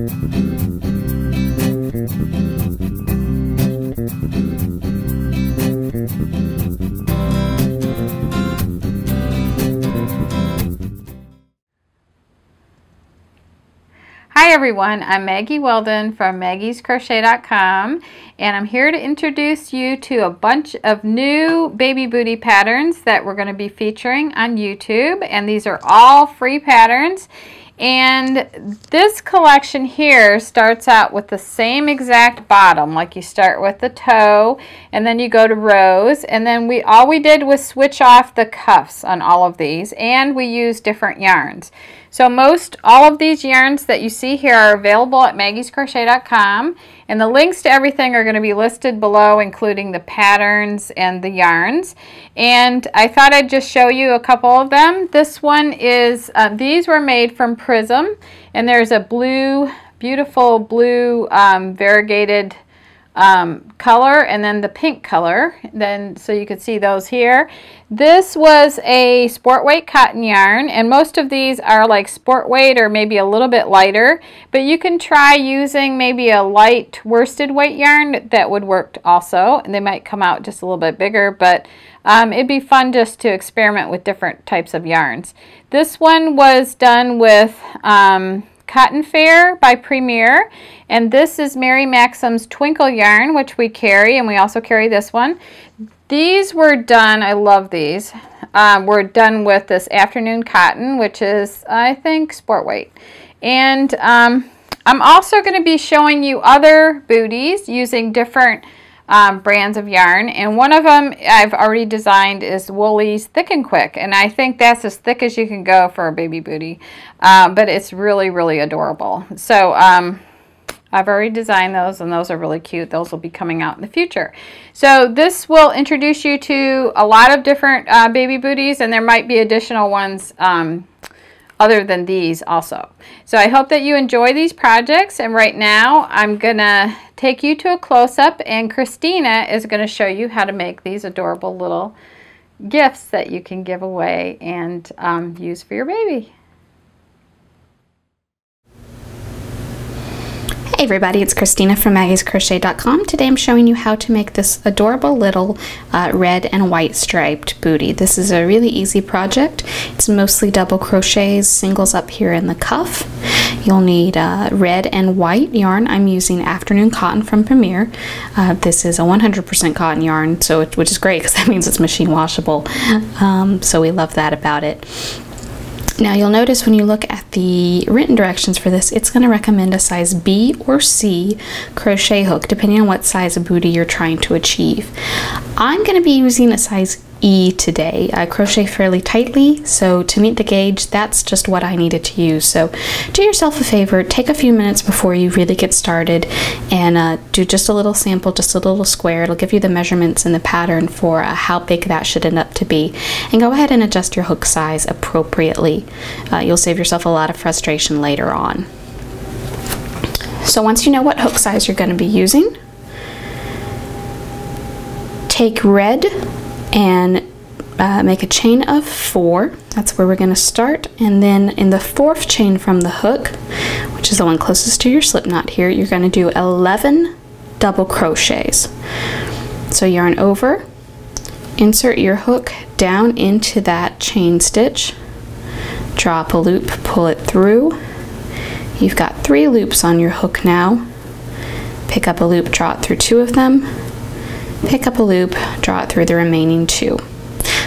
Hi everyone, I'm Maggie Weldon from maggiescrochet.com, and I'm here to introduce you to a bunch of new baby booty patterns that we're going to be featuring on YouTube, and these are all free patterns. And this collection here starts out with the same exact bottom, like you start with the toe and then you go to rows, and then all we did was switch off the cuffs on all of these, and we used different yarns. So all of these yarns that you see here are available at maggiescrochet.com, and the links to everything are going to be listed below, including the patterns and the yarns. And I thought I'd just show you a couple of them. This one is, these were made from Prism, and there's a beautiful blue variegated color, and then the pink color, so you can see those here. This was a sport weight cotton yarn, and most of these are like sport weight or maybe a little bit lighter, but you can try using maybe a light worsted weight yarn. That would work also, and they might come out just a little bit bigger, but it'd be fun just to experiment with different types of yarns. This one was done with Cotton Fair by Premier, and this is Mary Maxim's Twinkle yarn, which we carry, and we also carry this one. These were done, I love these, were done with this Afternoon Cotton, which is, I think, sport weight. And I'm also going to be showing you other booties using different brands of yarn, and one of them I've already designed is Woolly's Thick and Quick, and I think that's as thick as you can go for a baby booty, but it's really, really adorable. So I've already designed those, and those are really cute. Those will be coming out in the future. So this will introduce you to a lot of different baby booties, and there might be additional ones other than these also. So I hope that you enjoy these projects, and right now I'm gonna take you to a close-up, and Christina is gonna show you how to make these adorable little gifts that you can give away and use for your baby. Hey everybody, it's Christina from maggiescrochet.com. Today I'm showing you how to make this adorable little red and white striped booty. This is a really easy project. It's mostly double crochets, singles up here in the cuff. You'll need red and white yarn. I'm using Afternoon Cotton from Premier. This is a 100% cotton yarn, which is great because that means it's machine washable. So we love that about it. Now you'll notice when you look at the written directions for this, it's going to recommend a size B or C crochet hook, depending on what size of booty you're trying to achieve. I'm going to be using a size E today. I crochet fairly tightly, so to meet the gauge, that's just what I needed to use. So do yourself a favor, take a few minutes before you really get started and do just a little sample, just a little square. It'll give you the measurements and the pattern for how big that should end up to be. And go ahead and adjust your hook size appropriately. You'll save yourself a lot of frustration later on. So once you know what hook size you're going to be using, take red and make a chain of 4. That's where we're going to start, and then in the 4th chain from the hook, which is the one closest to your slip knot here, you're going to do 11 double crochets. So yarn over, insert your hook down into that chain stitch, drop a loop, pull it through. You've got 3 loops on your hook now. Pick up a loop, draw it through 2 of them. Pick up a loop, draw it through the remaining 2.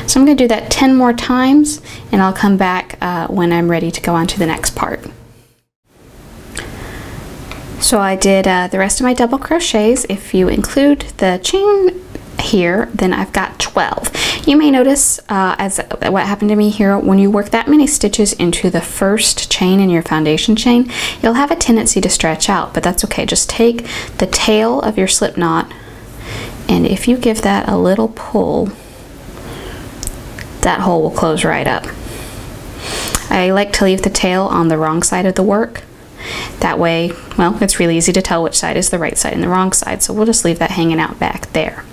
So I'm going to do that 10 more times, and I'll come back when I'm ready to go on to the next part. So I did the rest of my double crochets. If you include the chain here, then I've got 12. You may notice as what happened to me here, when you work that many stitches into the first chain in your foundation chain, you'll have a tendency to stretch out, but that's okay. Just take the tail of your slip knot, and if you give that a little pull, that hole will close right up. I like to leave the tail on the wrong side of the work. That way, well, it's really easy to tell which side is the right side and the wrong side, so we'll just leave that hanging out back there.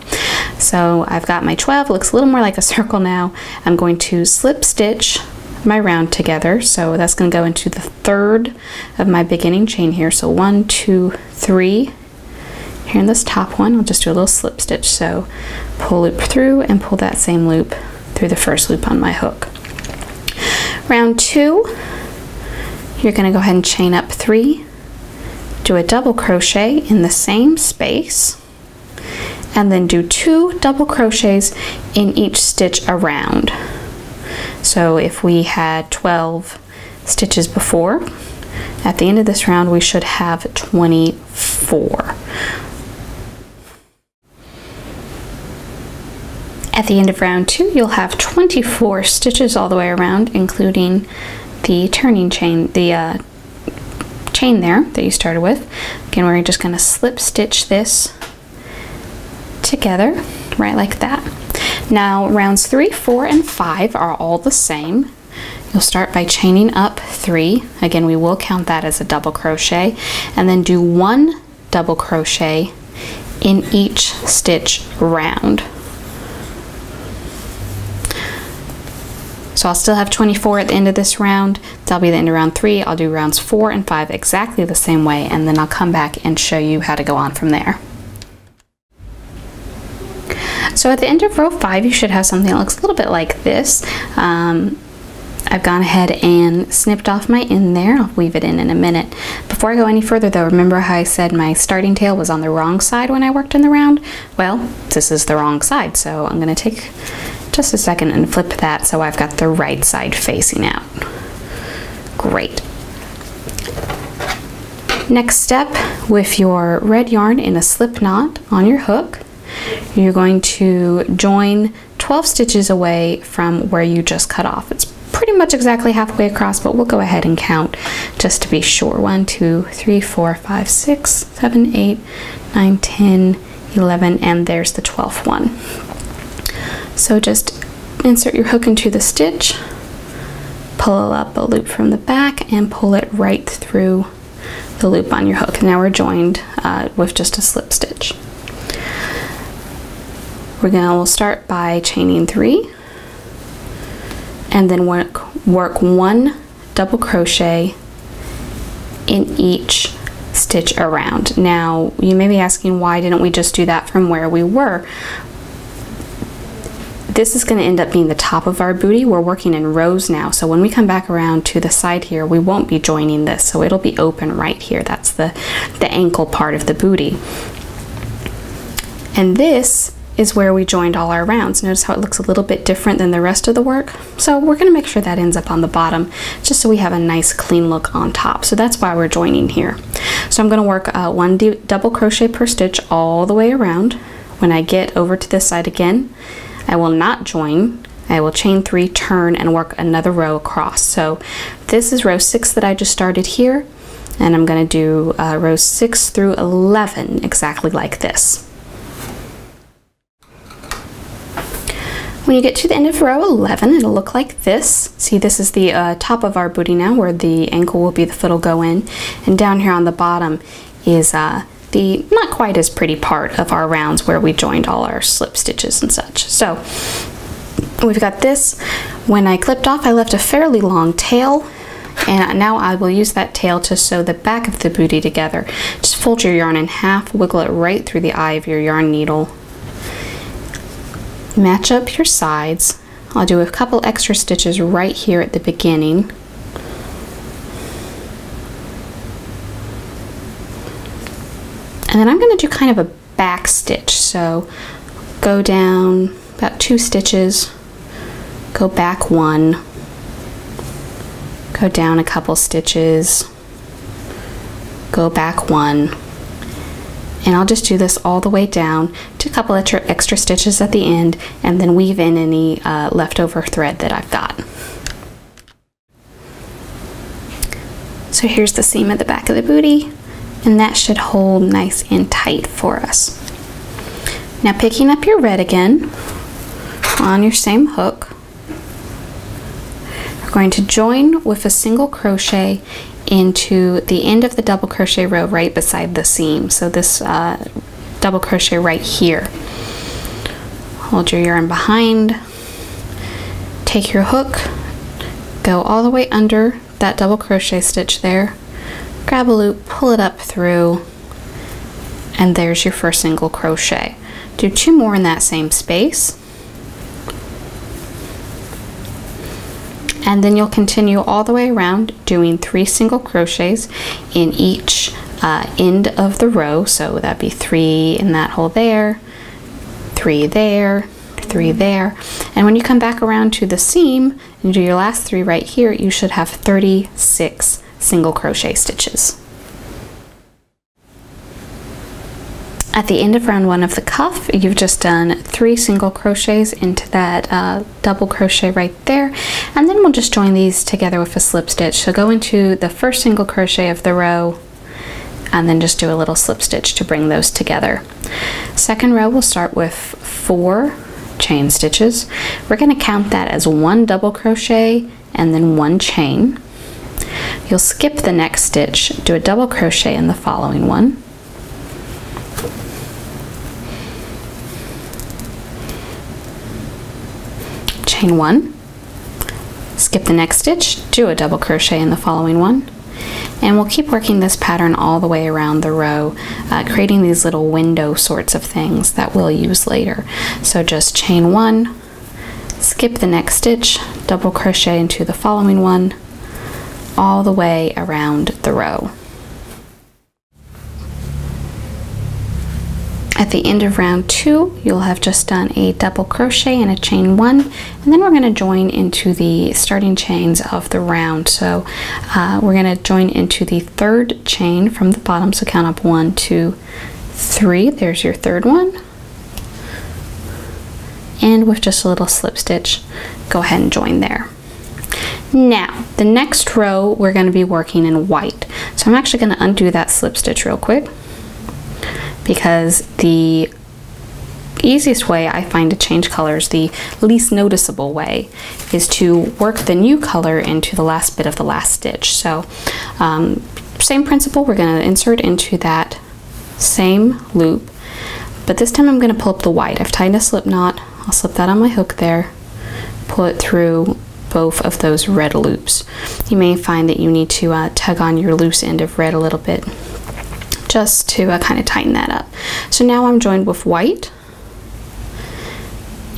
So I've got my 12, it looks a little more like a circle now. I'm going to slip stitch my round together. So that's going to go into the third of my beginning chain here. So 1, 2, 3. Here in this top one, I'll just do a little slip stitch. So pull loop through and pull that same loop through the first loop on my hook. Round 2, you're going to go ahead and chain up 3, do a double crochet in the same space, and then do 2 double crochets in each stitch around. So if we had 12 stitches before, at the end of this round we should have 24. At the end of round 2, you'll have 24 stitches all the way around, including the turning chain, the chain there that you started with. Again, we're just going to slip stitch this together, right like that. Now, rounds 3, 4, and 5 are all the same. You'll start by chaining up 3. Again, we will count that as a double crochet, and then do 1 double crochet in each stitch round. So I'll still have 24 at the end of this round. That'll be the end of round 3. I'll do rounds 4 and 5 exactly the same way, and then I'll come back and show you how to go on from there. So at the end of row 5, you should have something that looks a little bit like this. I've gone ahead and snipped off my end there. I'll weave it in a minute. Before I go any further though, remember how I said my starting tail was on the wrong side when I worked in the round? Well, this is the wrong side, so I'm going to take just a second and flip that so I've got the right side facing out. Great. Next step, with your red yarn in a slip knot on your hook, you're going to join 12 stitches away from where you just cut off. It's pretty much exactly halfway across, but we'll go ahead and count just to be sure. 1, 2, 3, 4, 5, 6, 7, 8, 9, 10, 11, and there's the 12th one. So just insert your hook into the stitch, pull up a loop from the back, and pull it right through the loop on your hook. Now we're joined with just a slip stitch. We'll start by chaining 3, and then work 1 double crochet in each stitch around. Now you may be asking, why didn't we just do that from where we were? This is going to end up being the top of our booty. We're working in rows now, so when we come back around to the side here, we won't be joining this, so it'll be open right here. That's the ankle part of the booty. And this is where we joined all our rounds. Notice how it looks a little bit different than the rest of the work? So we're going to make sure that ends up on the bottom, just so we have a nice clean look on top. So that's why we're joining here. So I'm going to work 1 double crochet per stitch all the way around. When I get over to this side again, I will not join. I will chain 3, turn, and work another row across. So this is row 6 that I just started here, and I'm going to do rows 6 through 11 exactly like this. When you get to the end of row 11, it'll look like this. See, this is the top of our booty now, where the ankle will be, the foot will go in, and down here on the bottom is the not quite as pretty part of our rounds where we joined all our slip stitches and such. So we've got this. When I clipped off, I left a fairly long tail, and now I will use that tail to sew the back of the booty together. Just fold your yarn in half, wiggle it right through the eye of your yarn needle, match up your sides. I'll do a couple extra stitches right here at the beginning. And then I'm going to do kind of a back stitch. So go down about 2 stitches, go back 1, go down a couple stitches, go back 1. And I'll just do this all the way down to a couple extra stitches at the end, and then weave in any leftover thread that I've got. So here's the seam at the back of the booty, and that should hold nice and tight for us. Now picking up your red again on your same hook, we're going to join with a single crochet into the end of the double crochet row right beside the seam. So this double crochet right here. Hold your yarn behind, take your hook, go all the way under that double crochet stitch there, grab a loop, pull it up through, and there's your first single crochet. Do 2 more in that same space, and then you'll continue all the way around doing 3 single crochets in each end of the row. So that'd be 3 in that hole there, 3 there, 3 there, and when you come back around to the seam and do your last 3 right here, you should have 36 single crochet stitches. At the end of round 1 of the cuff, you've just done 3 single crochets into that double crochet right there, and then we'll just join these together with a slip stitch. So go into the first single crochet of the row and then just do a little slip stitch to bring those together. Second row, we'll start with 4 chain stitches. We're going to count that as 1 double crochet and then 1 chain. You'll skip the next stitch, do a double crochet in the following one, chain 1, skip the next stitch, do a double crochet in the following one, and we'll keep working this pattern all the way around the row, creating these little window sorts of things that we'll use later. So just chain 1, skip the next stitch, double crochet into the following one, all the way around the row. At the end of round 2, you'll have just done a double crochet and a chain 1, and then we're going to join into the starting chains of the round. So we're going to join into the 3rd chain from the bottom, so count up 1, 2, 3. There's your 3rd one. And with just a little slip stitch, go ahead and join there. Now, the next row we're going to be working in white. So I'm actually going to undo that slip stitch real quick, because the easiest way I find to change colors, the least noticeable way, is to work the new color into the last bit of the last stitch. So same principle, we're going to insert into that same loop, but this time I'm going to pull up the white. I've tied a slip knot, I'll slip that on my hook there, pull it through both of those red loops. You may find that you need to tug on your loose end of red a little bit, just to kind of tighten that up. So now I'm joined with white,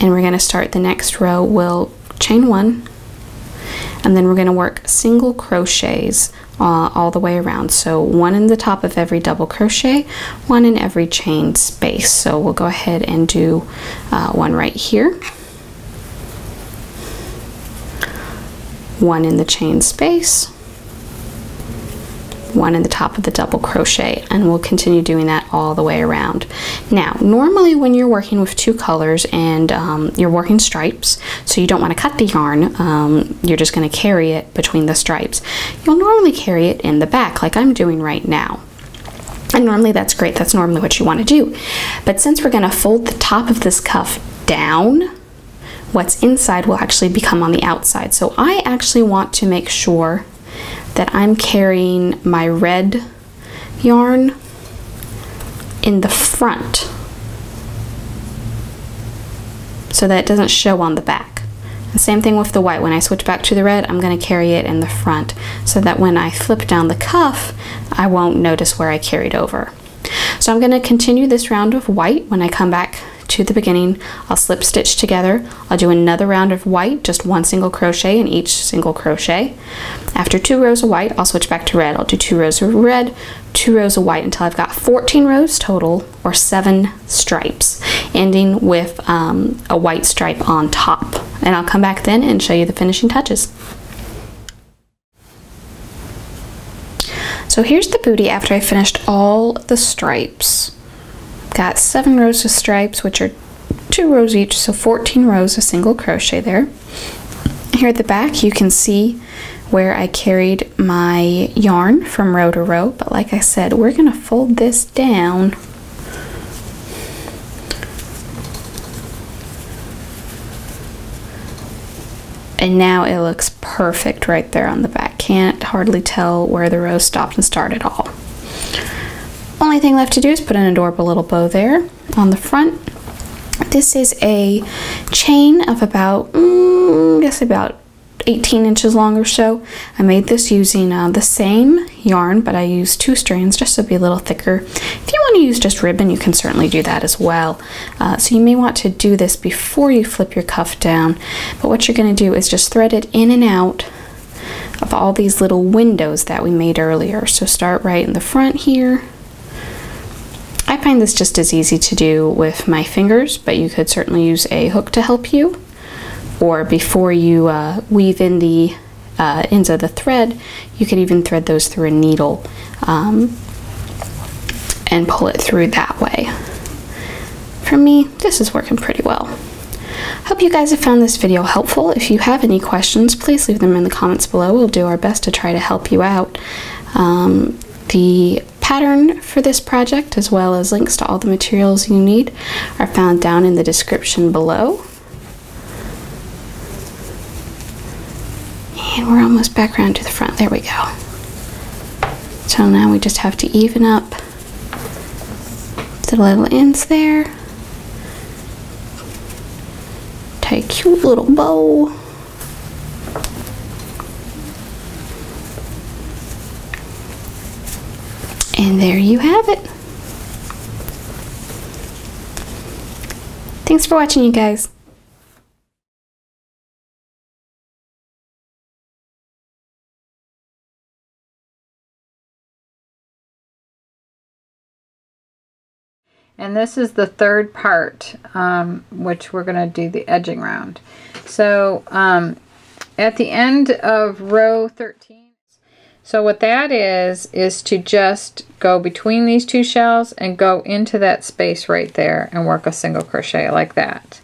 and we're going to start the next row. We'll chain 1, and then we're going to work single crochets all the way around. So 1 in the top of every double crochet, 1 in every chain space. So we'll go ahead and do 1 right here, 1 in the chain space, 1 in the top of the double crochet, and we'll continue doing that all the way around. Now, normally when you're working with 2 colors and you're working stripes, so you don't want to cut the yarn, you're just going to carry it between the stripes. You'll normally carry it in the back like I'm doing right now. And normally that's great, that's normally what you want to do. But since we're going to fold the top of this cuff down, what's inside will actually become on the outside. So I actually want to make sure that I'm carrying my red yarn in the front so that it doesn't show on the back. The same thing with the white. When I switch back to the red, I'm going to carry it in the front so that when I flip down the cuff, I won't notice where I carried over. So I'm going to continue this round of white. When I come back to the beginning, I'll slip stitch together. I'll do another round of white, just 1 single crochet in each single crochet. After 2 rows of white, I'll switch back to red. I'll do 2 rows of red, 2 rows of white until I've got 14 rows total, or 7 stripes, ending with a white stripe on top. And I'll come back then and show you the finishing touches. So here's the booty after I finished all the stripes. Got 7 rows of stripes, which are 2 rows each, so 14 rows of single crochet there. Here at the back, you can see where I carried my yarn from row to row, but like I said, we're going to fold this down and now it looks perfect right there on the back. Can't hardly tell where the row stopped and started at all. Only thing left to do is put an adorable little bow there on the front. This is a chain of about, I guess about 18 inches long or so. I made this using the same yarn, but I used 2 strands just to be a little thicker. If you want to use just ribbon, you can certainly do that as well. So you may want to do this before you flip your cuff down, but what you're going to do is just thread it in and out of all these little windows that we made earlier. So start right in the front here. I find this just as easy to do with my fingers, but you could certainly use a hook to help you. Or before you weave in the ends of the thread, you could even thread those through a needle and pull it through that way. For me, this is working pretty well. Hope you guys have found this video helpful. If you have any questions, please leave them in the comments below. We'll do our best to try to help you out. The pattern for this project, as well as links to all the materials you need, are found down in the description below. And we're almost back around to the front. There we go. So now we just have to even up the little ends there. Tie a cute little bow. And there you have it. Thanks for watching, you guys. And this is the third part, which we're going to do the edging round. So at the end of row 13, so what that is to just go between these 2 shells and go into that space right there and work a single crochet like that.